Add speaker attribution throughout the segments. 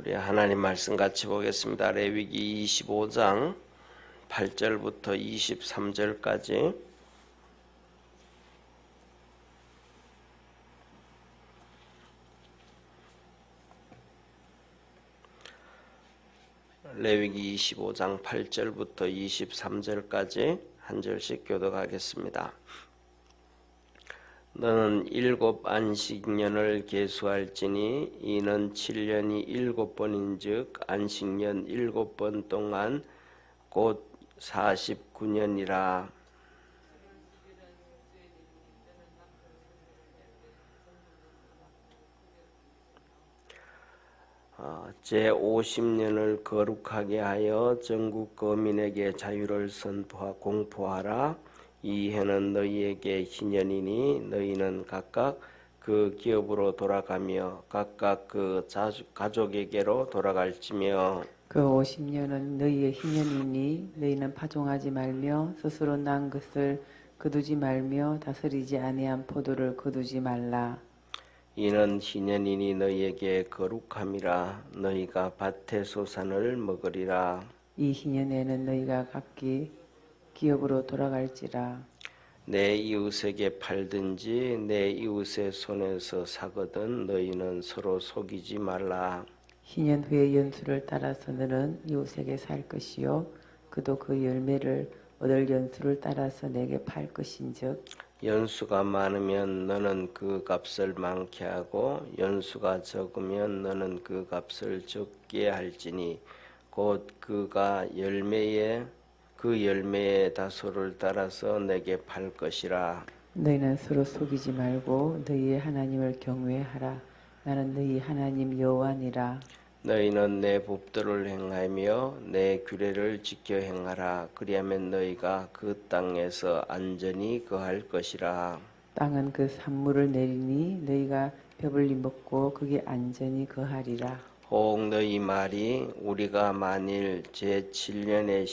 Speaker 1: 우리 하나님 말씀 같이 보겠습니다. 레위기 25장 8절부터 23절까지. 레위기 25장 8절부터 23절까지 한 절씩 교독하겠습니다. 너는 7 안식년을 계수할지니 이는 7년이 7번인즉 안식년 7번 동안 곧 49년이라. 제 50년을 거룩하게 하여 전국 거민에게 자유를 공포하라. 이 해는 너희에게 희년이니 너희는 각각 그 기업으로 돌아가며 각각 그 가족에게로 돌아갈지며
Speaker 2: 그 50년은 너희의 희년이니 너희는 파종하지 말며 스스로 난 것을 거두지 말며 다스리지 아니한 포도를 거두지 말라.
Speaker 1: 이는 희년이니 너희에게 거룩함이라. 너희가 밭의 소산을 먹으리라.
Speaker 2: 이 희년에는 너희가 각기 기업으로 돌아갈지라.
Speaker 1: 내 이웃에게 팔든지 내 이웃의 손에서 사거든 너희는 서로 속이지 말라.
Speaker 2: 희년 후의 연수를 따라서 너는 이웃에게 살 것이요 그도 그 열매를 얻을 연수를 따라서 내게 팔 것인즉
Speaker 1: 연수가 많으면 너는 그 값을 많게 하고 연수가 적으면 너는 그 값을 적게 할지니 곧 그가 그 열매의 다소를 따라서 내게 팔 것이라.
Speaker 2: 너희는 서로 속이지 말고 너희의 하나님을 경외하라. 나는 너희 하나님 여호와니라.
Speaker 1: 너희는 내 법도를 행하며 내 규례를 지켜 행하라. 그리하면 너희가 그 땅에서 안전히 거할 것이라.
Speaker 2: 땅은 그 산물을 내리니 너희가 배불리 먹고 거기 안전히 거하리라.
Speaker 1: 혹 너희 말이 우리가 만일 제7년에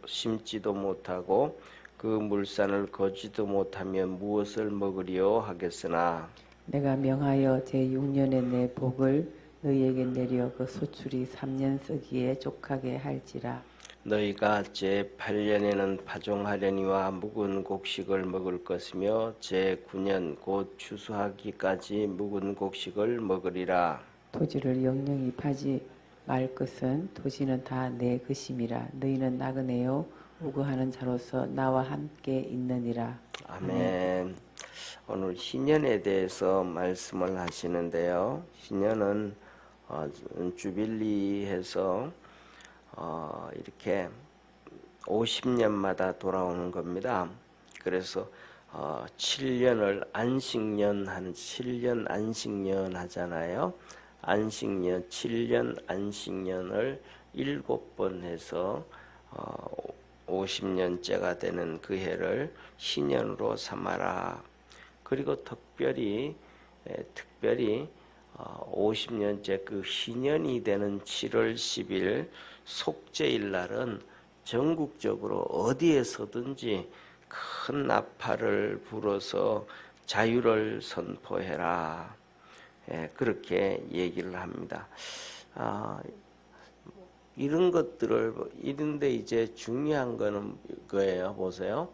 Speaker 1: 심지도 못하고 그 물산을 거지도 못하면 무엇을 먹으리요 하겠으나
Speaker 2: 내가 명하여 제6년에 내 복을 너희에게 내려 그 소출이 3년 쓰기에 족하게 할지라.
Speaker 1: 너희가 제8년에는 파종하려니와 묵은 곡식을 먹을 것이며 제9년 곧 추수하기까지 묵은 곡식을 먹으리라.
Speaker 2: 토지를 영영히 파지 말 것은 토지는 다 내 것임이라. 너희는 나그네요 우거하는 자로서 나와 함께 있느니라.
Speaker 1: 아멘. 오늘 희년에 대해서 말씀을 하시는데요. 희년은 주빌리해서 이렇게 50년마다 돌아오는 겁니다. 그래서 7년을 7년 안식년 하잖아요. 안식년 7년 안식년을 7번 해서 50년째가 되는 그 해를 희년으로 삼아라. 그리고 특별히 50년째 그 희년이 되는 7월 10일 속죄일 날은 전국적으로 어디에서든지 큰 나팔을 불어서 자유를 선포해라. 그렇게 얘기를 합니다. 이런 것들을 이런데 이제 중요한 거는 거예요. 보세요.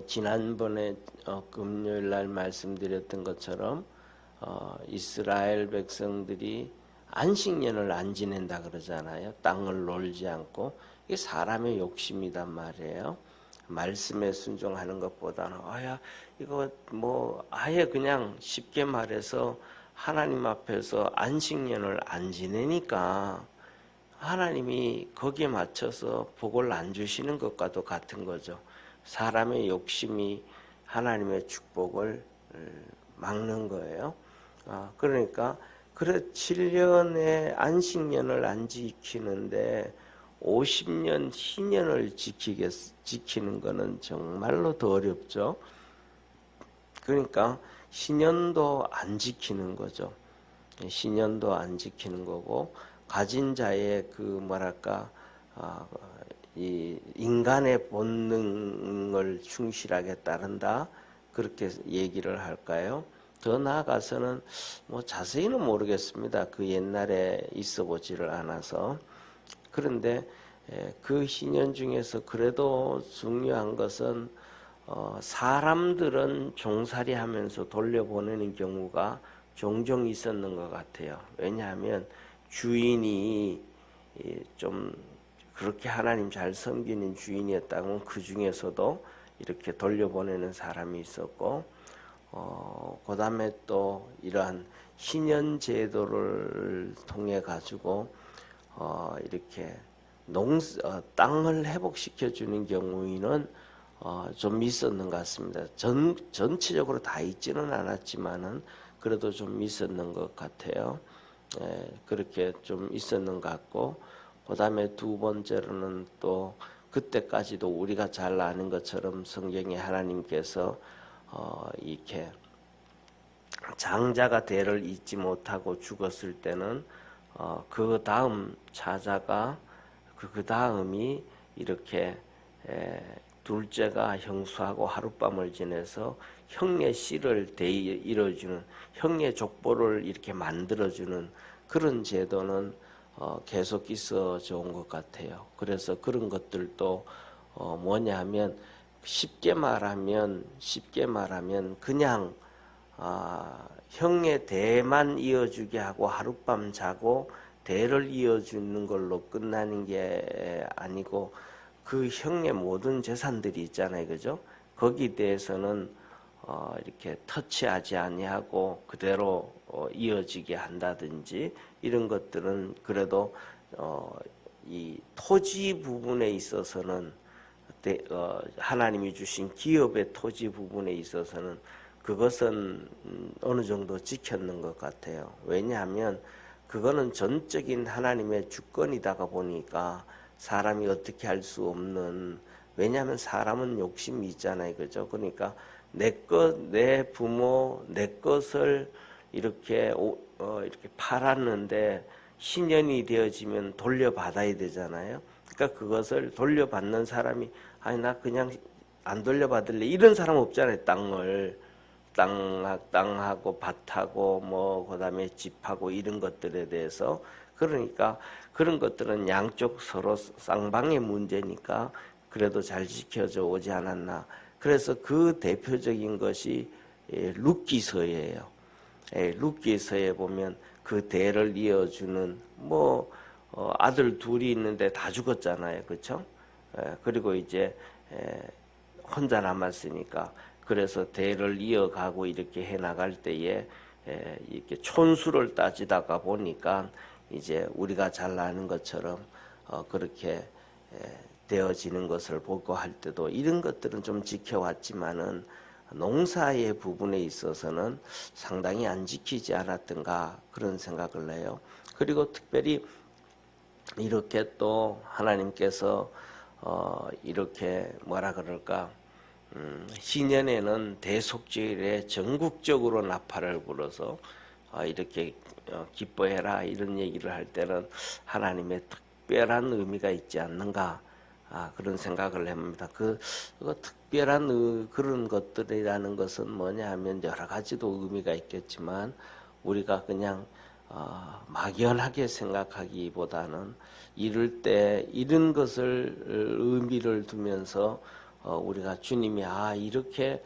Speaker 1: 지난번에 금요일 날 말씀드렸던 것처럼 이스라엘 백성들이 안식년을 안 지낸다 그러잖아요. 땅을 놀지 않고. 이게 사람의 욕심이단 말이에요. 말씀에 순종하는 것보다는 이거 뭐 아예 그냥 쉽게 말해서 하나님 앞에서 안식년을 안 지내니까 하나님이 거기에 맞춰서 복을 안 주시는 것과도 같은 거죠. 사람의 욕심이 하나님의 축복을 막는 거예요. 그러니까 7년의 안식년을 안 지키는데 50년 희년을 지키는 것은 정말로 더 어렵죠. 그러니까 희년도 안 지키는 거죠. 희년도 안 지키는 거고 가진 자의 이 인간의 본능을 충실하게 따른다. 그렇게 얘기를 할까요? 더 나아가서는 뭐 자세히는 모르겠습니다. 그 옛날에 있어 보지를 않아서. 그런데 그 희년 중에서 그래도 중요한 것은 사람들은 종살이 하면서 돌려보내는 경우가 종종 있었는 것 같아요. 왜냐하면 주인이 좀 그렇게 하나님 잘 섬기는 주인이었다면 그 중에서도 이렇게 돌려보내는 사람이 있었고, 그 다음에 또 이러한 희년 제도를 통해 가지고 이렇게 땅을 회복시켜 주는 경우에는 좀 있었는 것 같습니다. 전체적으로 다 있지는 않았지만은 그래도 좀 있었는 것 같아요. 그렇게 좀 있었는 것 같고, 그 다음에 두 번째로는 또 그때까지도 우리가 잘 아는 것처럼 성경에 하나님께서 이렇게 장자가 대를 잇지 못하고 죽었을 때는 그 다음 자자가 그 다음이 이렇게 둘째가 형수하고 하룻밤을 지내서 형의 씨를 이뤄주는 형의 족보를 이렇게 만들어주는 그런 제도는 계속 있어져 온 것 같아요. 그래서 그런 것들도 뭐냐 하면 쉽게 말하면 그냥 형의 대만 이어주게 하고 하룻밤 자고 대를 이어주는 걸로 끝나는 게 아니고 그 형의 모든 재산들이 있잖아요, 그죠? 거기에 대해서는 이렇게 터치하지 아니하고 그대로 이어지게 한다든지 이런 것들은 그래도 이 토지 부분에 있어서는 하나님이 주신 기업의 토지 부분에 있어서는 그것은 어느 정도 지켰는 것 같아요. 왜냐하면 그거는 전적인 하나님의 주권이다가 보니까 사람이 어떻게 할 수 없는, 왜냐하면 사람은 욕심이 있잖아요, 그죠? 그러니까 내 부모, 내 것을 이렇게 팔았는데 신년이 되어지면 돌려받아야 되잖아요. 그러니까 그것을 돌려받는 사람이 아니 나 그냥 안 돌려받을래 이런 사람 없잖아요. 땅하고 밭하고 뭐 그다음에 집하고 이런 것들에 대해서. 그러니까 그런 것들은 양쪽 서로 쌍방의 문제니까 그래도 잘 지켜져 오지 않았나. 그래서 그 대표적인 것이 룻기서예요. 룻기서에 보면 그 대를 이어주는 아들 둘이 있는데 다 죽었잖아요, 그렇죠? 그리고 이제 혼자 남았으니까 그래서 대를 이어가고 이렇게 해 나갈 때에 이렇게 촌수를 따지다가 보니까 이제 우리가 잘 아는 것처럼 그렇게 되어지는 것을 보고 할 때도 이런 것들은 좀 지켜왔지만은 농사의 부분에 있어서는 상당히 안 지키지 않았던가 그런 생각을 해요. 그리고 특별히 이렇게 또 하나님께서 이렇게 뭐라 그럴까 희년에는 대속죄일에 전국적으로 나팔을 불어서 이렇게 기뻐해라 이런 얘기를 할 때는 하나님의 특별한 의미가 있지 않는가 그런 생각을 합니다. 그 특별한 그런 것들이라는 것은 뭐냐 하면 여러 가지도 의미가 있겠지만 우리가 그냥 막연하게 생각하기보다는 이럴 때 이런 것을 의미를 두면서 우리가 주님이 이렇게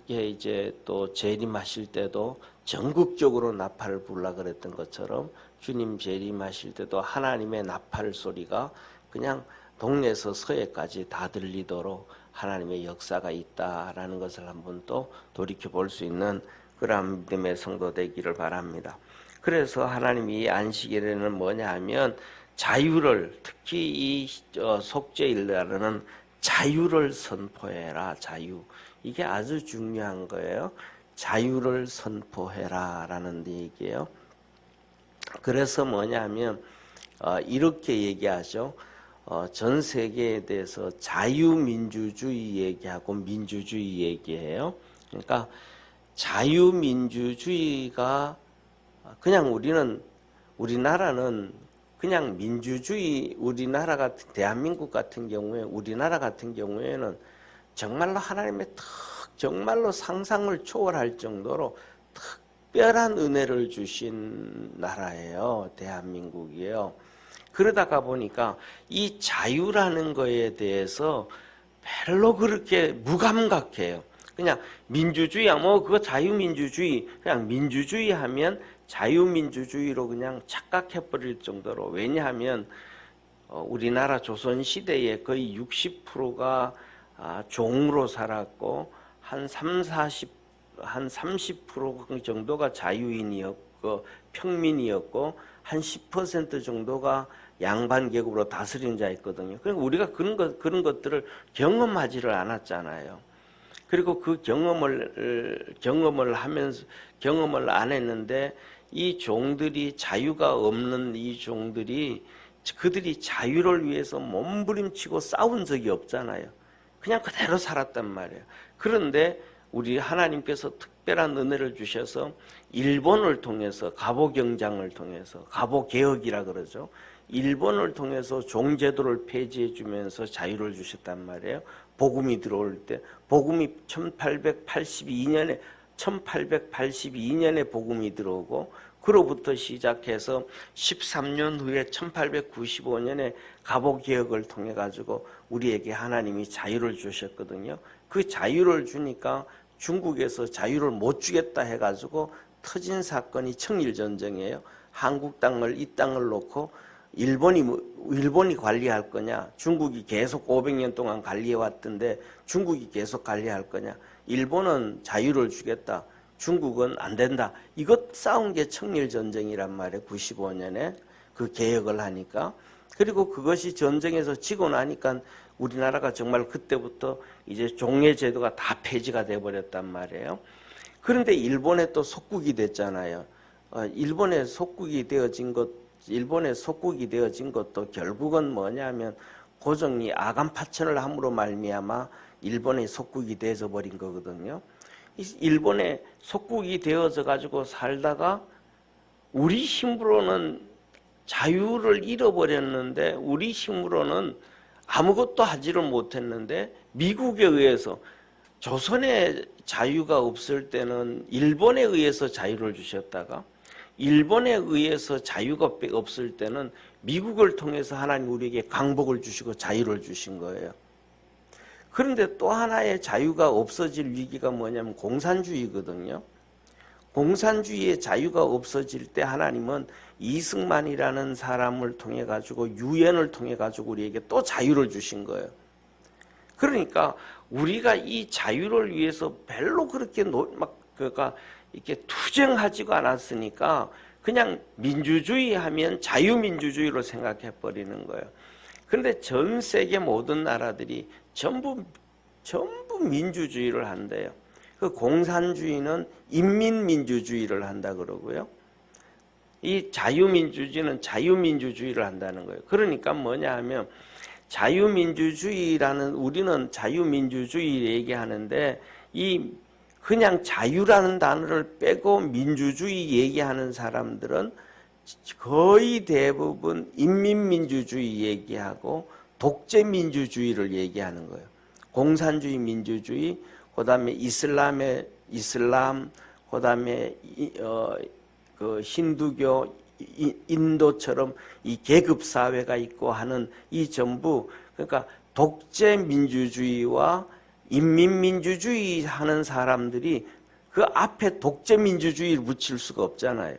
Speaker 1: 이제 또 재림하실 때도 전국적으로 나팔을 불라 그랬던 것처럼 주님 재림하실 때도 하나님의 나팔 소리가 그냥 동네에서 서해까지 다 들리도록 하나님의 역사가 있다라는 것을 한번 또 돌이켜 볼 수 있는 그런 믿음의 성도 되기를 바랍니다. 그래서 하나님이 이 안식일에는 뭐냐 하면 자유를, 특히 이 속죄일날에는 자유를 선포해라. 자유. 이게 아주 중요한 거예요. 자유를 선포해라 라는 얘기예요. 그래서 뭐냐 하면 이렇게 얘기하죠. 전 세계에 대해서 자유민주주의 얘기하고 민주주의 얘기해요. 그러니까 자유민주주의가 그냥 우리나라는 그냥 민주주의, 대한민국 같은 경우에 우리나라 같은 경우에는 정말로 하나님의 정말로 상상을 초월할 정도로 특별한 은혜를 주신 나라예요. 대한민국이에요. 그러다가 보니까 이 자유라는 거에 대해서 별로 그렇게 무감각해요. 그냥 민주주의, 뭐 그거 자유민주주의, 그냥 민주주의 하면 자유민주주의로 그냥 착각해버릴 정도로. 왜냐하면 우리나라 조선시대에 거의 60%가 종으로 살았고 한 30% 정도가 자유인이었고 평민이었고 한 10% 정도가 양반계급으로 다스린 자였거든요. 그러니까 우리가 그런 것들을 경험하지를 않았잖아요. 그리고 그 경험을 하면서 경험을 안 했는데 이 종들이 자유가 없는 이 종들이 그들이 자유를 위해서 몸부림치고 싸운 적이 없잖아요. 그냥 그대로 살았단 말이에요. 그런데 우리 하나님께서 특별한 은혜를 주셔서 일본을 통해서 갑오경장을 통해서 갑오개혁이라 그러죠. 일본을 통해서 종제도를 폐지해 주면서 자유를 주셨단 말이에요. 복음이 들어올 때 복음이 1882년에 복음이 들어오고 그로부터 시작해서 13년 후에 1895년에 갑오개혁을 통해 가지고 우리에게 하나님이 자유를 주셨거든요. 그 자유를 주니까 중국에서 자유를 못 주겠다 해가지고 터진 사건이 청일전쟁이에요. 한국 땅을 이 땅을 놓고 일본이 관리할 거냐, 중국이 계속 500년 동안 관리해 왔던데 중국이 계속 관리할 거냐, 일본은 자유를 주겠다, 중국은 안 된다. 이것 싸운 게 청일전쟁이란 말이에요. 95년에 그 개혁을 하니까. 그리고 그것이 전쟁에서 지고 나니까 우리나라가 정말 그때부터 이제 종례제도가 다 폐지가 돼버렸단 말이에요. 그런데 일본에 또 속국이 됐잖아요. 일본에 속국이 되어진 것도 결국은 뭐냐면 고종이 아간 파천을 함으로 말미암아 일본의 속국이 되어져 버린 거거든요. 일본의 속국이 되어져 가지고 살다가 우리 힘으로는 자유를 잃어버렸는데 우리 힘으로는 아무것도 하지를 못했는데 미국에 의해서 조선의 자유가 없을 때는 일본에 의해서 자유를 주셨다가 일본에 의해서 자유가 없을 때는 미국을 통해서 하나님 우리에게 강복을 주시고 자유를 주신 거예요. 그런데 또 하나의 자유가 없어질 위기가 뭐냐면 공산주의거든요. 공산주의의 자유가 없어질 때 하나님은 이승만이라는 사람을 통해 가지고 유엔을 통해 가지고 우리에게 또 자유를 주신 거예요. 그러니까 우리가 이 자유를 위해서 별로 그렇게 이렇게 투쟁하지가 않았으니까 그냥 민주주의 하면 자유민주주의로 생각해 버리는 거예요. 그런데 전 세계 모든 나라들이 전부 민주주의를 한대요. 그 공산주의는 인민민주주의를 한다 그러고요. 이 자유민주주의는 자유민주주의를 한다는 거예요. 그러니까 뭐냐 하면 우리는 자유민주주의 얘기하는데 이 그냥 자유라는 단어를 빼고 민주주의 얘기하는 사람들은 거의 대부분 인민민주주의 얘기하고 독재민주주의를 얘기하는 거예요. 공산주의 민주주의, 그 다음에 이슬람, 그 다음에 그 힌두교, 인도처럼 이 계급 사회가 있고 하는 이 전부 그러니까 독재 민주주의와 인민민주주의 하는 사람들이 그 앞에 독재 민주주의를 붙일 수가 없잖아요.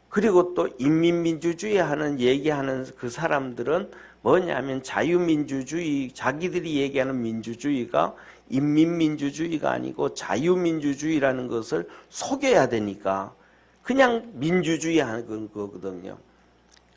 Speaker 1: 그리고 또 인민민주주의 하는 얘기하는 그 사람들은 뭐냐면 자유민주주의, 자기들이 얘기하는 민주주의가 인민민주주의가 아니고 자유민주주의라는 것을 속여야 되니까 그냥 민주주의 하는 거거든요.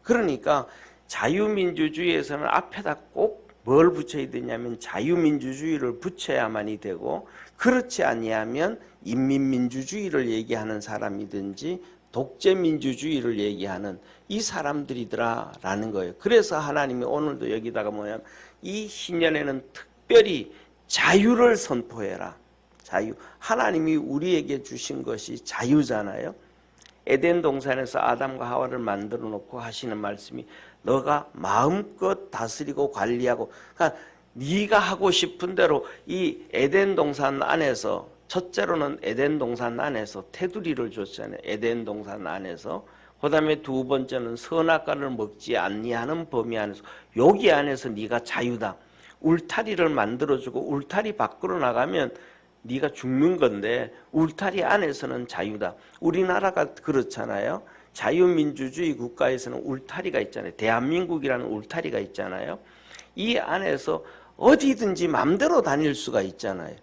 Speaker 1: 그러니까 자유민주주의에서는 앞에다 꼭 뭘 붙여야 되냐면 자유민주주의를 붙여야만이 되고 그렇지 아니하면 인민민주주의를 얘기하는 사람이든지 독재민주주의를 얘기하는 이 사람들이더라라는 거예요. 그래서 하나님이 오늘도 여기다가 뭐냐면 이 신년에는 특별히 자유를 선포해라. 자유. 하나님이 우리에게 주신 것이 자유잖아요. 에덴 동산에서 아담과 하와를 만들어 놓고 하시는 말씀이 너가 마음껏 다스리고 관리하고, 그러니까 네가 하고 싶은 대로 이 에덴 동산 안에서, 첫째로는 에덴 동산 안에서 테두리를 줬잖아요. 에덴 동산 안에서. 그 다음에 두 번째는 선악과를 먹지 아니하는 범위 안에서, 여기 안에서 네가 자유다. 울타리를 만들어주고 울타리 밖으로 나가면 네가 죽는 건데 울타리 안에서는 자유다. 우리나라가 그렇잖아요. 자유민주주의 국가에서는 울타리가 있잖아요. 대한민국이라는 울타리가 있잖아요. 이 안에서 어디든지 마음대로 다닐 수가 있잖아요.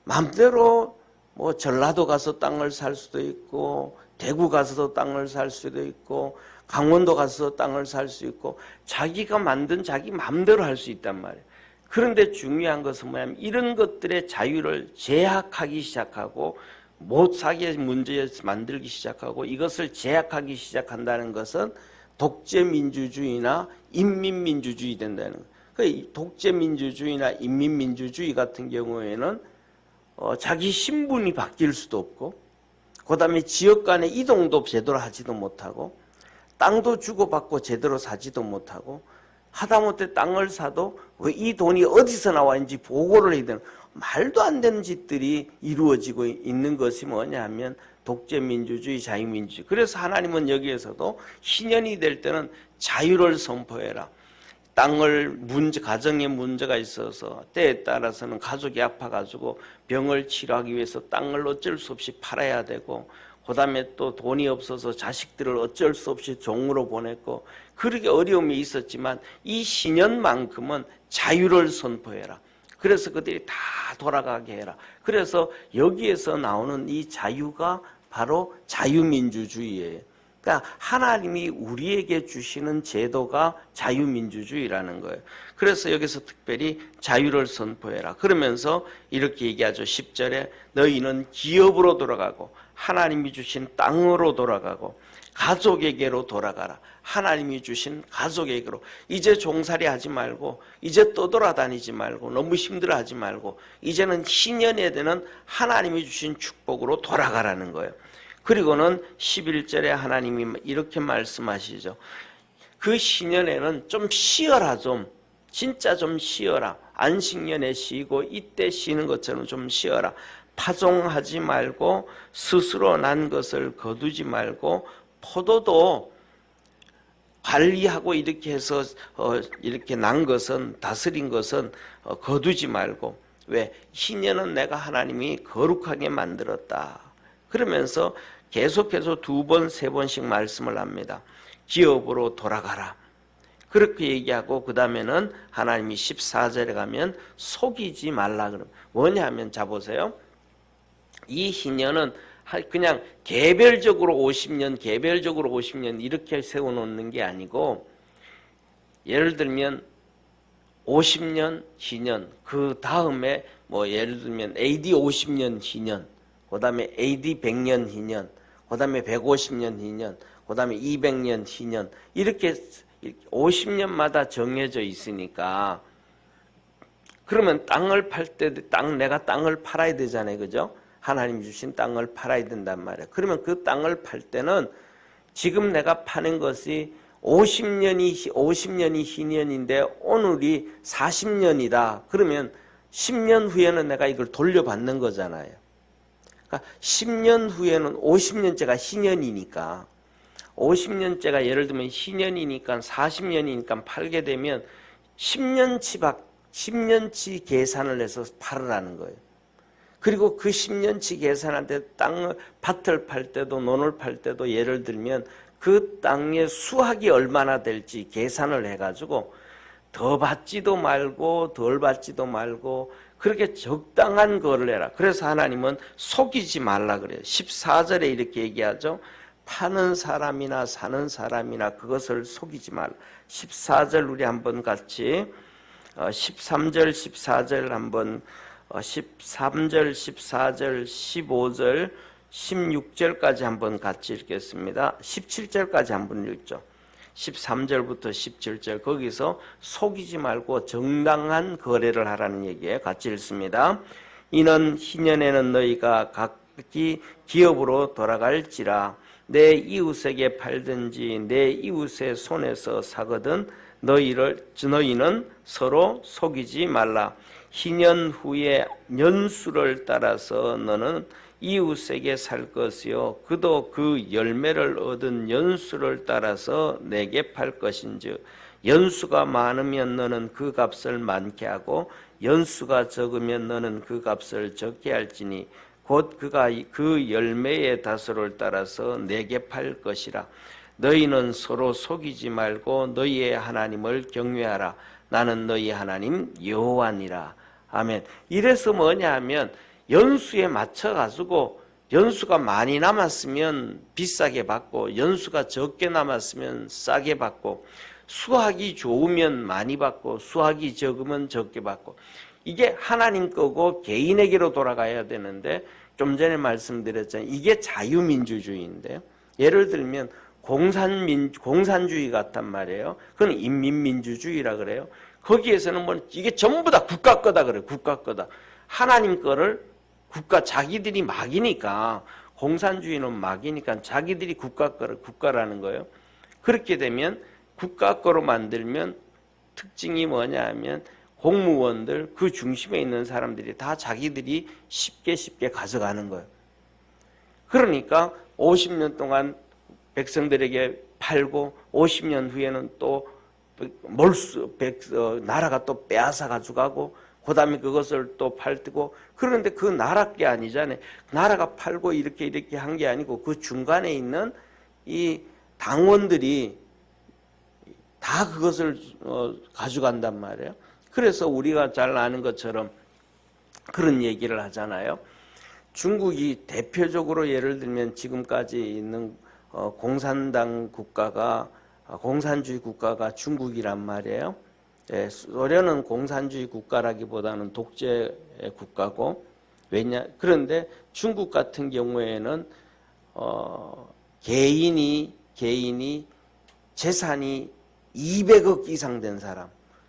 Speaker 1: 마음대로 뭐 전라도 가서 땅을 살 수도 있고, 대구 가서 땅을 살 수도 있고, 강원도 가서 땅을 살 수 있고, 자기가 만든 자기 마음대로 할 수 있단 말이에요. 그런데 중요한 것은 뭐냐면 이런 것들의 자유를 제약하기 시작하고, 못 사게 문제 만들기 시작하고, 이것을 제약하기 시작한다는 것은 독재민주주의나 인민민주주의 된다는 거예요. 그 독재민주주의나 인민민주주의 같은 경우에는 자기 신분이 바뀔 수도 없고, 그 다음에 지역 간의 이동도 제대로 하지도 못하고, 땅도 주고받고 제대로 사지도 못하고, 하다못해 땅을 사도 왜 이 돈이 어디서 나왔는지 보고를 해야 되는, 말도 안 되는 짓들이 이루어지고 있는 것이 뭐냐 하면 독재민주주의, 자유민주주의. 그래서 하나님은 여기에서도 희년이 될 때는 자유를 선포해라. 땅을 가정에 문제가 있어서 때에 따라서는 가족이 아파가지고 병을 치료하기 위해서 땅을 어쩔 수 없이 팔아야 되고, 그 다음에 또 돈이 없어서 자식들을 어쩔 수 없이 종으로 보냈고, 그렇게 어려움이 있었지만 이 신년만큼은 자유를 선포해라. 그래서 그들이 다 돌아가게 해라. 그래서 여기에서 나오는 이 자유가 바로 자유민주주의예요. 그러니까 하나님이 우리에게 주시는 제도가 자유민주주의라는 거예요. 그래서 여기서 특별히 자유를 선포해라. 그러면서 이렇게 얘기하죠. 10절에 너희는 기업으로 돌아가고 하나님이 주신 땅으로 돌아가고 가족에게로 돌아가라. 하나님이 주신 가족에게로. 이제 종살이 하지 말고, 이제 떠돌아다니지 말고, 너무 힘들어하지 말고, 이제는 희년에 되는 하나님이 주신 축복으로 돌아가라는 거예요. 그리고는 11절에 하나님이 이렇게 말씀하시죠. 그 희년에는 좀 쉬어라. 진짜 좀 쉬어라. 안식년에 쉬고 이때 쉬는 것처럼 좀 쉬어라. 파종하지 말고 스스로 난 것을 거두지 말고, 포도도 관리하고 이렇게 해서 이렇게 난 것은, 다스린 것은 거두지 말고. 왜? 희년은 내가 하나님이 거룩하게 만들었다. 그러면서 계속해서 두 번, 세 번씩 말씀을 합니다. 기업으로 돌아가라. 그렇게 얘기하고, 그 다음에는 하나님이 14절에 가면 속이지 말라. 그러면 뭐냐 하면, 자 보세요. 이 희년은 그냥 개별적으로 50년 이렇게 세워놓는 게 아니고, 예를 들면 50년 희년, 그 다음에 뭐 예를 들면 AD 50년 희년, 그 다음에 AD 100년 희년, 그 다음에 150년 희년, 그 다음에 200년 희년, 이렇게 50년마다 정해져 있으니까, 그러면 땅을 팔 때 내가 땅을 팔아야 되잖아요. 그죠? 하나님 주신 땅을 팔아야 된단 말이에요. 그러면 그 땅을 팔 때는 지금 내가 파는 것이 50년이 희년인데 오늘이 40년이다. 그러면 10년 후에는 내가 이걸 돌려받는 거잖아요. 그러니까 10년 후에는 50년째가 희년이니까, 50년째가 예를 들면 희년이니까 40년이니까 팔게 되면 10년치 계산을 해서 팔으라는 거예요. 그리고 그 10년치 계산할 때 밭을 팔 때도 논을 팔 때도 예를 들면 그 땅의 수확이 얼마나 될지 계산을 해가지고 더 받지도 말고 덜 받지도 말고 그렇게 적당한 거를 해라. 그래서 하나님은 속이지 말라 그래요. 14절에 이렇게 얘기하죠. 파는 사람이나 사는 사람이나 그것을 속이지 말라. 14절 우리 한번 같이 13절 14절 한번 13절 14절 15절 16절까지 한번 같이 읽겠습니다. 17절까지 한번 읽죠. 13절부터 17절 거기서 속이지 말고 정당한 거래를 하라는 얘기예요. 같이 읽습니다. 이는 희년에는 너희가 각기 기업으로 돌아갈지라 내 이웃에게 팔든지 내 이웃의 손에서 사거든 너희는 서로 속이지 말라. 희년 후에 년수를 따라서 너는 이웃에게 살 것이요 그도 그 열매를 얻은 연수를 따라서 내게 팔 것인즉 연수가 많으면 너는 그 값을 많게 하고 연수가 적으면 너는 그 값을 적게 할지니 곧 그가 그 열매의 다소를 따라서 내게 팔 것이라. 너희는 서로 속이지 말고 너희의 하나님을 경외하라. 나는 너희 하나님 여호와니라. 아멘. 이래서 뭐냐 하면 연수에 맞춰가지고 연수가 많이 남았으면 비싸게 받고 연수가 적게 남았으면 싸게 받고 수확이 좋으면 많이 받고 수확이 적으면 적게 받고 이게 하나님 거고 개인에게로 돌아가야 되는데 좀 전에 말씀드렸잖아요. 이게 자유민주주의인데요. 예를 들면 공산주의 같단 말이에요. 그건 인민민주주의라 그래요. 거기에서는 뭐 이게 전부 다 국가 거다 그래요. 국가 거다. 하나님 거를 자기들이 막이니까 공산주의는 막이니까 자기들이 국가 거를 국가라는 거예요. 그렇게 되면 국가 거로 만들면 특징이 뭐냐 하면 공무원들 그 중심에 있는 사람들이 다 자기들이 쉽게 가져가는 거예요. 그러니까 50년 동안 백성들에게 팔고 50년 후에는 또 나라가 또 빼앗아 가져가고 그 다음에 그것을 또 팔고 그런데 그 나라 게 아니잖아요. 나라가 팔고 이렇게 한 게 아니고 그 중간에 있는 이 당원들이 다 그것을 가져간단 말이에요. 그래서 우리가 잘 아는 것처럼 그런 얘기를 하잖아요. 중국이 대표적으로 예를 들면 지금까지 있는 공산당 국가가 공산주의 국가가 중국이란 말이에요. 소련은 공산주의 국가라기보다는 독재 국가고 그런데 중국 같은 경우에는 개인이 재산이 200억 이상 된 사람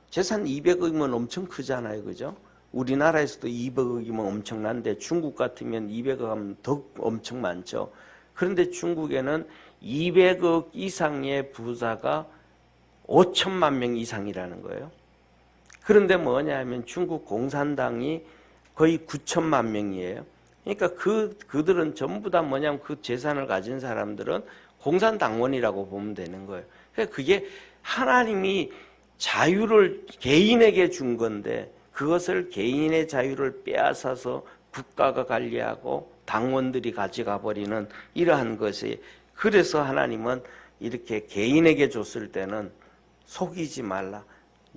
Speaker 1: 재산 200억이면 엄청 크잖아요. 그죠? 우리나라에서도 200억이면 엄청난데 중국 같으면 200억 하면 더 엄청 많죠. 그런데 중국에는 200억 이상의 부자가 5천만 명 이상이라는 거예요. 그런데 뭐냐 하면 중국 공산당이 거의 9천만 명이에요. 그러니까 그들은 전부 다 뭐냐면 그 재산을 가진 사람들은 공산당원이라고 보면 되는 거예요. 그러니까 그게 하나님이 자유를 개인에게 준 건데 그것을 개인의 자유를 빼앗아서 국가가 관리하고 당원들이 가져가 버리는 이러한 것이 그래서 하나님은 이렇게 개인에게 줬을 때는 속이지 말라.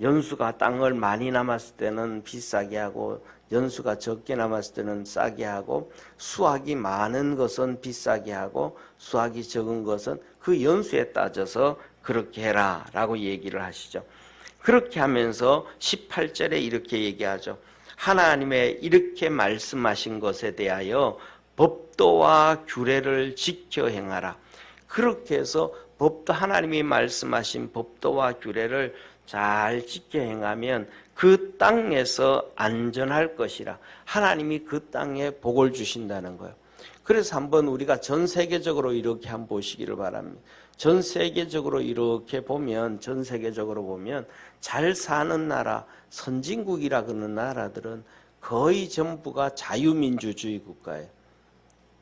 Speaker 1: 연수가 땅을 많이 남았을 때는 비싸게 하고 연수가 적게 남았을 때는 싸게 하고 수확이 많은 것은 비싸게 하고 수확이 적은 것은 그 연수에 따져서 그렇게 해라 라고 얘기를 하시죠. 그렇게 하면서 18절에 이렇게 얘기하죠. 하나님의 이렇게 말씀하신 것에 대하여 법도와 규례를 지켜 행하라. 그렇게 해서 하나님이 말씀하신 법도와 규례를 잘 지켜 행하면 그 땅에서 안전할 것이라. 하나님이 그 땅에 복을 주신다는 거예요. 그래서 한번 우리가 전 세계적으로 이렇게 한번 보시기를 바랍니다. 전 세계적으로 보면 잘 사는 나라, 선진국이라 그러는 나라들은 거의 전부가 자유민주주의 국가예요.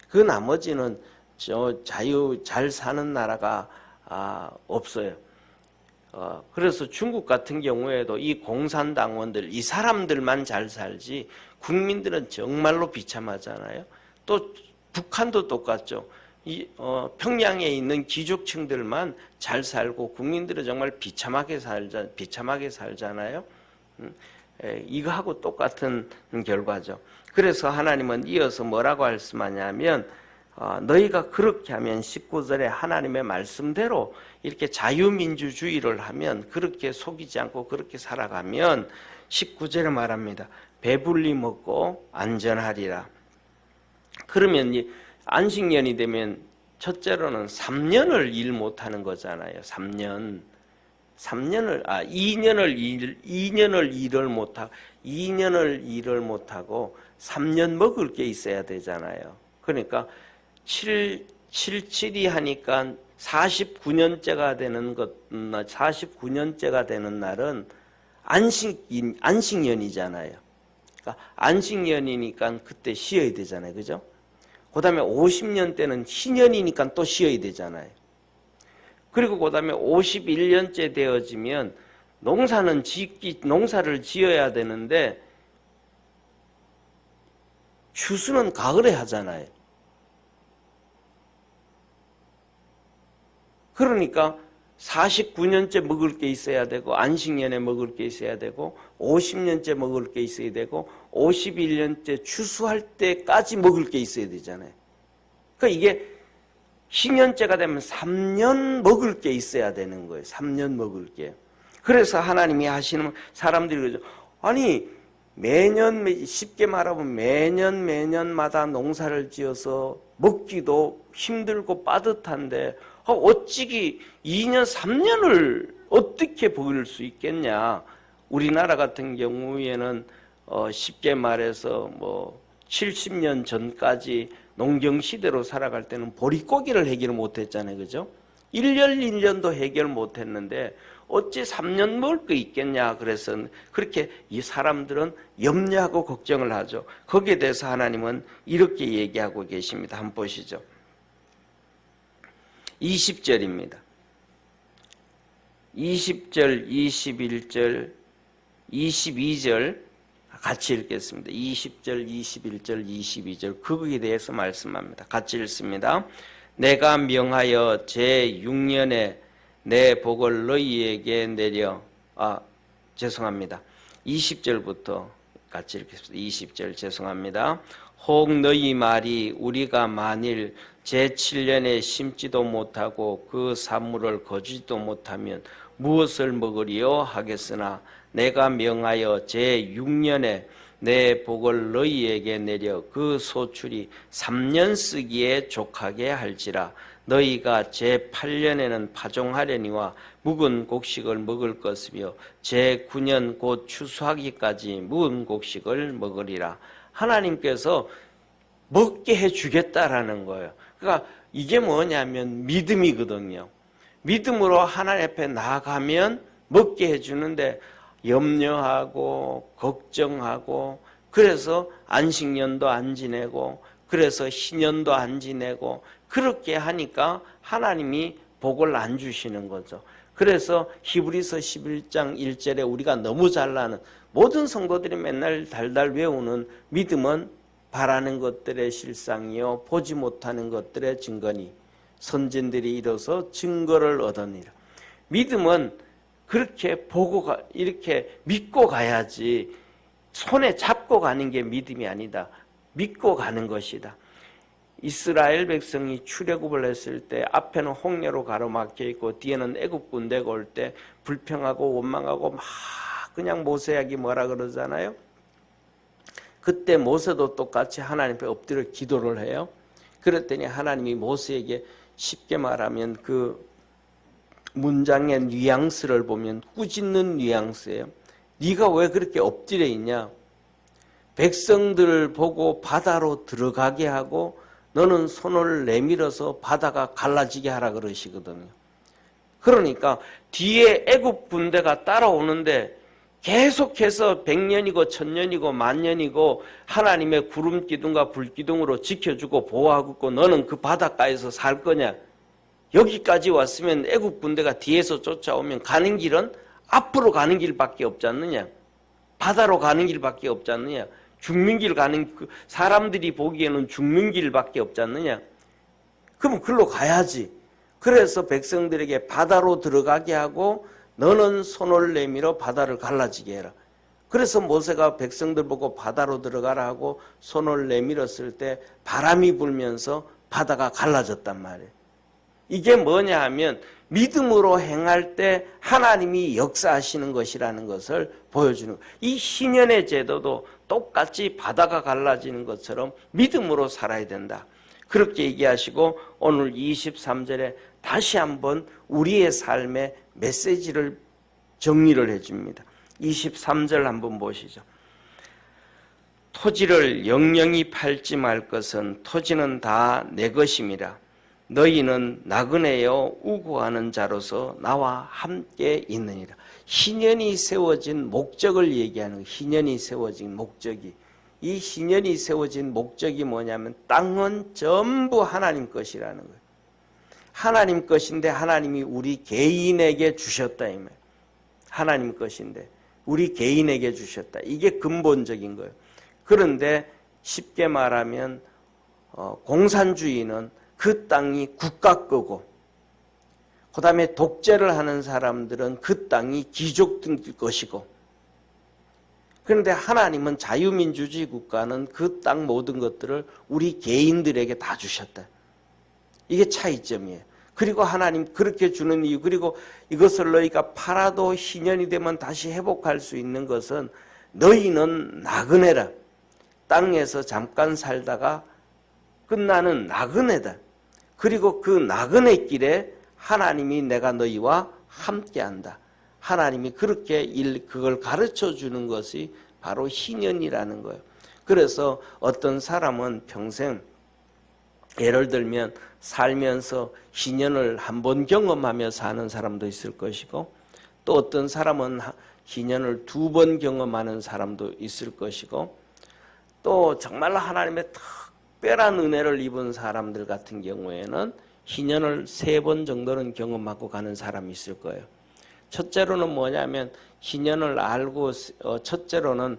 Speaker 1: 그 나머지는 잘 사는 나라가 없어요. 그래서 중국 같은 경우에도 이 공산당원들, 이 사람들만 잘 살지 국민들은 정말로 비참하잖아요. 또 북한도 똑같죠. 평양에 있는 귀족층들만 잘 살고 국민들은 정말 비참하게 살잖아요. 이거하고 똑같은 결과죠. 그래서 하나님은 이어서 뭐라고 말씀하냐면 너희가 그렇게 하면 19절에 하나님의 말씀대로 이렇게 자유민주주의를 하면 그렇게 속이지 않고 그렇게 살아가면 19절에 말합니다. 배불리 먹고 안전하리라. 그러면 안식년이 되면 첫째로는 3년을 일 못하는 거잖아요. 2년을 일을 못하고 3년 먹을 게 있어야 되잖아요. 그러니까 7, 7이 하니까 49년째가 되는 49년째가 되는 날은 안식년이잖아요. 그러니까 안식년이니까 그때 쉬어야 되잖아요. 그죠? 그 다음에 50년 때는 희년이니까 또 쉬어야 되잖아요. 그리고 그 다음에 51년째 되어지면 농사를 지어야 되는데 추수는 가을에 하잖아요. 그러니까 49년째 먹을 게 있어야 되고 안식년에 먹을 게 있어야 되고 50년째 먹을 게 있어야 되고 51년째 추수할 때까지 먹을 게 있어야 되잖아요. 그러니까 이게 희년째가 되면 3년 먹을 게 있어야 되는 거예요. 3년 먹을 게. 그래서 하나님이 하시는 사람들이 그러죠. 아니 매년 쉽게 말하면 매년마다 농사를 지어서 먹기도 힘들고 빠듯한데 어찌기 2년 3년을 어떻게 보일 수 있겠냐. 우리나라 같은 경우에는 쉽게 말해서 70년 전까지 농경시대로 살아갈 때는 보릿고기를 해결 못했잖아요. 그죠? 1년도 해결 못했는데 어찌 3년 먹을 거 있겠냐. 그래서 그렇게 이 사람들은 염려하고 걱정을 하죠. 거기에 대해서 하나님은 이렇게 얘기하고 계십니다. 한번 보시죠. 20절입니다. 20절, 21절, 22절 같이 읽겠습니다. 20절, 21절, 22절 거기에 대해서 말씀합니다. 같이 읽습니다. 내가 명하여 제6년에 내 복을 너희에게 내려 죄송합니다. 20절부터 같이 읽겠습니다. 20절 죄송합니다. 혹 너희 말이 우리가 만일 제7년에 심지도 못하고 그 산물을 거두지도 못하면 무엇을 먹으리요 하겠으나 내가 명하여 제6년에 내 복을 너희에게 내려 그 소출이 3년 쓰기에 족하게 할지라. 너희가 제8년에는 파종하려니와 묵은 곡식을 먹을 것이며 제9년 곧 추수하기까지 묵은 곡식을 먹으리라. 하나님께서 먹게 해주겠다라는 거예요. 그러니까 이게 뭐냐면 믿음이거든요. 믿음으로 하나님 앞에 나아가면 먹게 해주는데 염려하고 걱정하고 그래서 안식년도 안 지내고 그래서 희년도 안 지내고 그렇게 하니까 하나님이 복을 안 주시는 거죠. 그래서 히브리서 11장 1절에 우리가 너무 잘 아는 모든 성도들이 맨날 달달 외우는 믿음은 바라는 것들의 실상이요 보지 못하는 것들의 증거니 선진들이 이뤄서 증거를 얻으니라. 믿음은 그렇게 이렇게 믿고 가야지 손에 잡고 가는 게 믿음이 아니다. 믿고 가는 것이다. 이스라엘 백성이 출애굽을 했을 때 앞에는 홍해로 가로막혀 있고 뒤에는 애굽 군대가 올 때 불평하고 원망하고 막 그냥 모세에게 뭐라 그러잖아요. 그때 모세도 똑같이 하나님 앞에 엎드려 기도를 해요. 그랬더니 하나님이 모세에게 쉽게 말하면 그 문장의 뉘앙스를 보면 꾸짖는 뉘앙스예요. 네가 왜 그렇게 엎드려 있냐? 백성들을 보고 바다로 들어가게 하고 너는 손을 내밀어서 바다가 갈라지게 하라 그러시거든요. 그러니까 뒤에 애굽 군대가 따라오는데 계속해서 100년이고 1000년이고 10,000년이고 하나님의 구름 기둥과 불 기둥으로 지켜주고 보호하고 있고 너는 그 바닷가에서 살 거냐? 여기까지 왔으면 애굽 군대가 뒤에서 쫓아오면 가는 길은 앞으로 가는 길밖에 없지 않느냐? 바다로 가는 길밖에 없지 않느냐? 죽는 길 가는 사람들이 보기에는 죽는 길밖에 없지 않느냐? 그럼 글로 가야지. 그래서 백성들에게 바다로 들어가게 하고 너는 손을 내밀어 바다를 갈라지게 해라. 그래서 모세가 백성들 보고 바다로 들어가라 하고 손을 내밀었을 때 바람이 불면서 바다가 갈라졌단 말이에요. 이게 뭐냐 하면 믿음으로 행할 때 하나님이 역사하시는 것이라는 것을 보여주는 거예요. 이 희년의 제도도 똑같이 바다가 갈라지는 것처럼 믿음으로 살아야 된다. 그렇게 얘기하시고 오늘 23절에 다시 한번 우리의 삶의 메시지를 정리를 해줍니다. 23절 한번 보시죠. 토지를 영영히 팔지 말 것은 토지는 다 내 것임이라. 너희는 나그네여 우고하는 자로서 나와 함께 있느니라. 희년이 세워진 목적을 얘기하는 거예요. 희년이 세워진 목적이. 이 희년이 세워진 목적이 뭐냐면 땅은 전부 하나님 것이라는 거예요. 하나님 것인데 하나님이 우리 개인에게 주셨다 이 말이에요. 하나님 것인데 우리 개인에게 주셨다. 이게 근본적인 거예요. 그런데 쉽게 말하면 공산주의는 그 땅이 국가 거고, 그 다음에 독재를 하는 사람들은 그 땅이 귀족들 것이고, 그런데 하나님은 자유민주주의 국가는 그 땅 모든 것들을 우리 개인들에게 다 주셨다. 이게 차이점이에요. 그리고 하나님 그렇게 주는 이유, 그리고 이것을 너희가 팔아도 희년이 되면 다시 회복할 수 있는 것은 너희는 나그네라. 땅에서 잠깐 살다가 끝나는 나그네다. 그리고 그 나그네 길에 하나님이 내가 너희와 함께한다. 하나님이 그렇게 그걸 가르쳐 주는 것이 바로 희년이라는 거예요. 그래서 어떤 사람은 평생 예를 들면 살면서 희년을 한 번 경험하며 사는 사람도 있을 것이고, 또 어떤 사람은 희년을 2번 경험하는 사람도 있을 것이고, 또 정말로 하나님의 특별한 은혜를 입은 사람들 같은 경우에는 희년을 3번 정도는 경험하고 가는 사람이 있을 거예요. 첫째로는 뭐냐면 희년을 알고, 첫째로는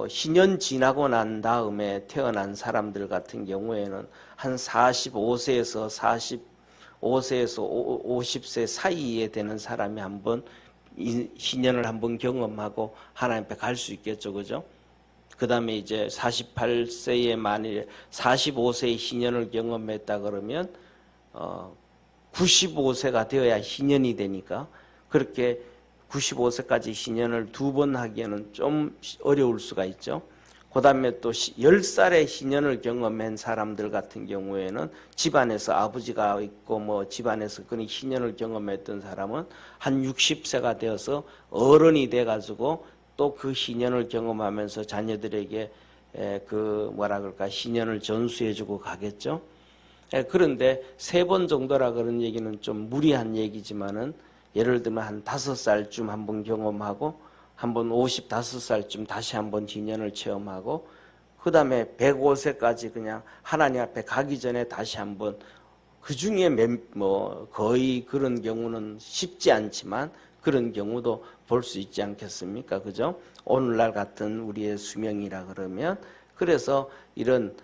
Speaker 1: 희년 지나고 난 다음에 태어난 사람들 같은 경우에는 한 45세에서 50세 사이에 되는 사람이 한번 희년을 한번 경험하고 하나님 앞에 갈 수 있겠죠, 그죠? 그 다음에 이제 48세에 만일 45세의 희년을 경험했다 그러면 95세가 되어야 희년이 되니까, 그렇게 95세까지 희년을 2번 하기에는 좀 어려울 수가 있죠. 그 다음에 또 10살의 희년을 경험한 사람들 같은 경우에는 집안에서 아버지가 있고 집안에서 그런 희년을 경험했던 사람은 한 60세가 되어서 어른이 돼가지고 또 그 희년을 경험하면서 자녀들에게 희년을 전수해주고 가겠죠. 그런데 3번 정도라 그런 얘기는 좀 무리한 얘기지만은, 예를 들면 한 5살쯤 한번 경험하고, 한번 55살쯤 다시 한번 희년을 체험하고, 그 다음에 105세까지 그냥 하나님 앞에 가기 전에 다시 한번, 그 중에 거의 그런 경우는 쉽지 않지만 그런 경우도 볼 수 있지 않겠습니까? 그죠? 오늘날 같은 우리의 수명이라 그러면, 그래서 이런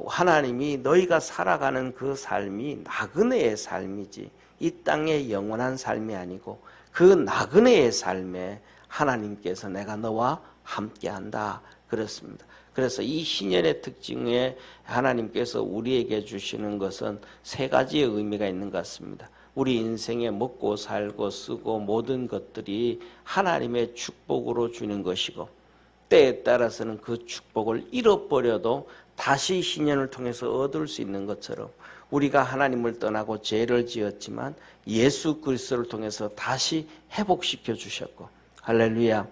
Speaker 1: 하나님이 너희가 살아가는 그 삶이 나그네의 삶이지 이 땅의 영원한 삶이 아니고, 그 나그네의 삶에 하나님께서 내가 너와 함께한다 그렇습니다. 그래서 이 희년의 특징에 하나님께서 우리에게 주시는 것은 3가지의 의미가 있는 것 같습니다. 우리 인생에 먹고 살고 쓰고 모든 것들이 하나님의 축복으로 주는 것이고, 때에 따라서는 그 축복을 잃어버려도 다시 희년을 통해서 얻을 수 있는 것처럼, 우리가 하나님을 떠나고 죄를 지었지만 예수 그리스도를 통해서 다시 회복시켜 주셨고, 할렐루야.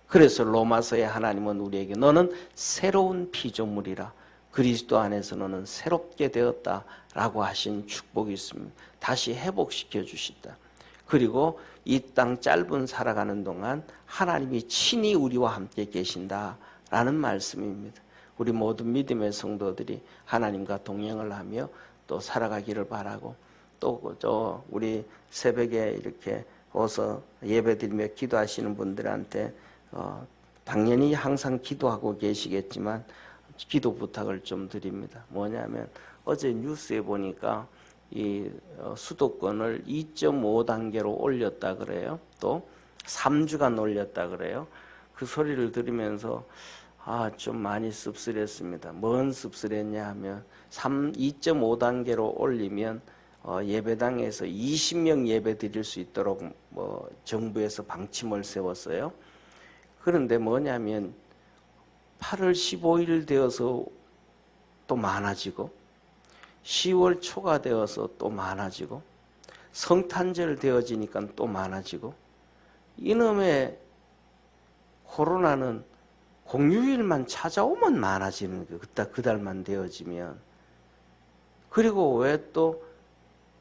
Speaker 1: 그래서 로마서에 하나님은 우리에게 너는 새로운 피조물이라, 그리스도 안에서 너는 새롭게 되었다라고 하신 축복이 있습니다. 다시 회복시켜 주신다. 그리고 이 땅 짧은 살아가는 동안 하나님이 친히 우리와 함께 계신다라는 말씀입니다. 우리 모든 믿음의 성도들이 하나님과 동행을 하며 또 살아가기를 바라고, 또 우리 새벽에 이렇게 어서 예배드리며 기도하시는 분들한테 당연히 항상 기도하고 계시겠지만 기도 부탁을 좀 드립니다. 뭐냐면 어제 뉴스에 보니까 이 수도권을 2.5단계로 올렸다 그래요. 또 3주간 올렸다 그래요. 그 소리를 들으면서 좀 많이 씁쓸했습니다. 뭔 씁쓸했냐 하면 2.5단계로 올리면 예배당에서 20명 예배 드릴 수 있도록 정부에서 방침을 세웠어요. 그런데 뭐냐면 8월 15일 되어서 또 많아지고, 10월 초가 되어서 또 많아지고, 성탄절 되어지니까 또 많아지고, 이놈의 코로나는 공휴일만 찾아오면 많아지는 거예요. 그달만 되어지면. 그리고 왜 또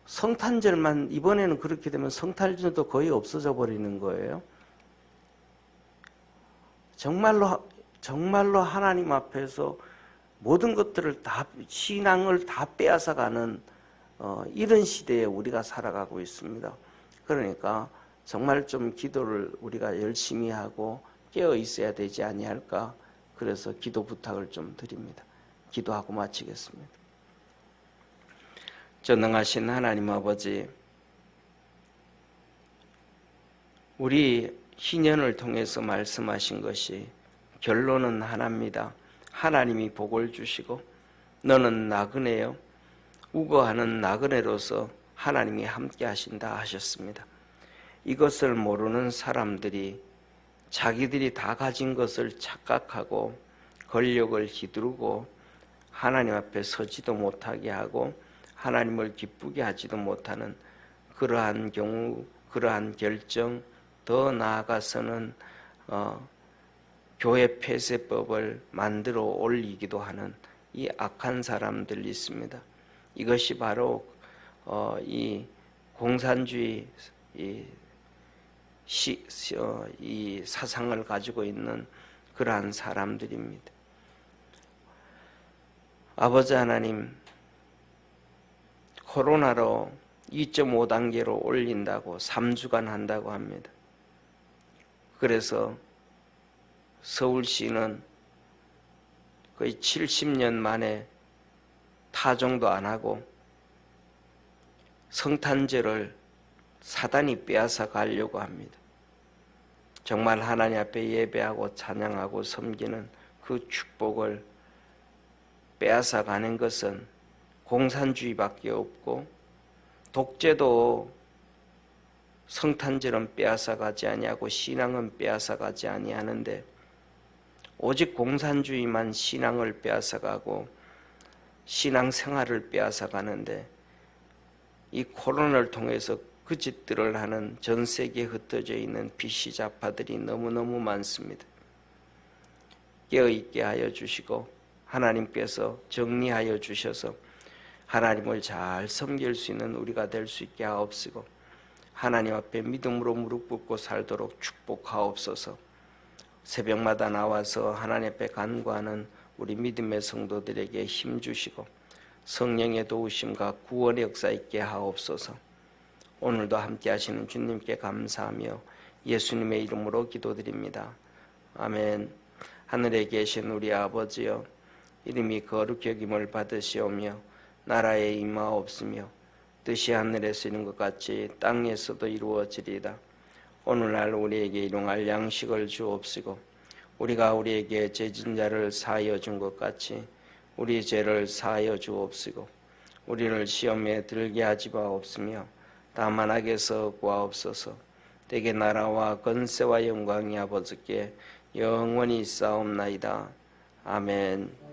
Speaker 1: 성탄절만 이번에는 그렇게 되면 성탄절도 거의 없어져 버리는 거예요. 정말로 하나님 앞에서 모든 것들을 다 신앙을 다 빼앗아가는 이런 시대에 우리가 살아가고 있습니다. 그러니까 정말 좀 기도를 우리가 열심히 하고 깨어 있어야 되지 아니할까. 그래서 기도 부탁을 좀 드립니다. 기도하고 마치겠습니다. 전능하신 하나님 아버지, 우리 희년을 통해서 말씀하신 것이 결론은 하나입니다. 하나님이 복을 주시고 너는 나그네요, 우거하는 나그네로서 하나님이 함께 하신다 하셨습니다. 이것을 모르는 사람들이 자기들이 다 가진 것을 착각하고 권력을 휘두르고 하나님 앞에 서지도 못하게 하고 하나님을 기쁘게 하지도 못하는 그러한 경우, 그러한 결정, 더 나아가서는 교회 폐쇄법을 만들어 올리기도 하는 이 악한 사람들이 있습니다. 이것이 바로 이 공산주의 이 사상을 가지고 있는 그러한 사람들입니다. 아버지 하나님, 코로나로 2.5단계로 올린다고 3주간 한다고 합니다. 그래서 서울시는 거의 70년 만에 타종도 안 하고 성탄절을 사단이 빼앗아 가려고 합니다. 정말 하나님 앞에 예배하고 찬양하고 섬기는 그 축복을 빼앗아 가는 것은 공산주의밖에 없고, 독재도 성탄절은 빼앗아 가지 아니하고 신앙은 빼앗아 가지 아니하는데 오직 공산주의만 신앙을 빼앗아 가고 신앙생활을 빼앗아 가는데, 이 코로나를 통해서 그 짓들을 하는 전 세계에 흩어져 있는 비시자파들이 너무너무 많습니다. 깨어있게 하여 주시고 하나님께서 정리하여 주셔서 하나님을 잘 섬길 수 있는 우리가 될 수 있게 하옵시고, 하나님 앞에 믿음으로 무릎 꿇고 살도록 축복하옵소서. 새벽마다 나와서 하나님 앞에 간구하는 우리 믿음의 성도들에게 힘 주시고 성령의 도우심과 구원의 역사 있게 하옵소서. 오늘도 함께 하시는 주님께 감사하며 예수님의 이름으로 기도드립니다. 아멘. 하늘에 계신 우리 아버지여, 이름이 거룩히 여김을 받으시오며 나라에 임하옵시며 뜻이 하늘에서 이룬 것 같이 땅에서도 이루어지리이다. 오늘날 우리에게 일용할 양식을 주옵시고 우리가 우리에게 죄진 자를 사하여 준 것 같이 우리 죄를 사하여 주옵시고 우리를 시험에 들게 하지 마옵시며 다만 악에서 구하옵소서. 대개 나라와 권세와 영광이 아버지께 영원히 있사옵나이다. 아멘.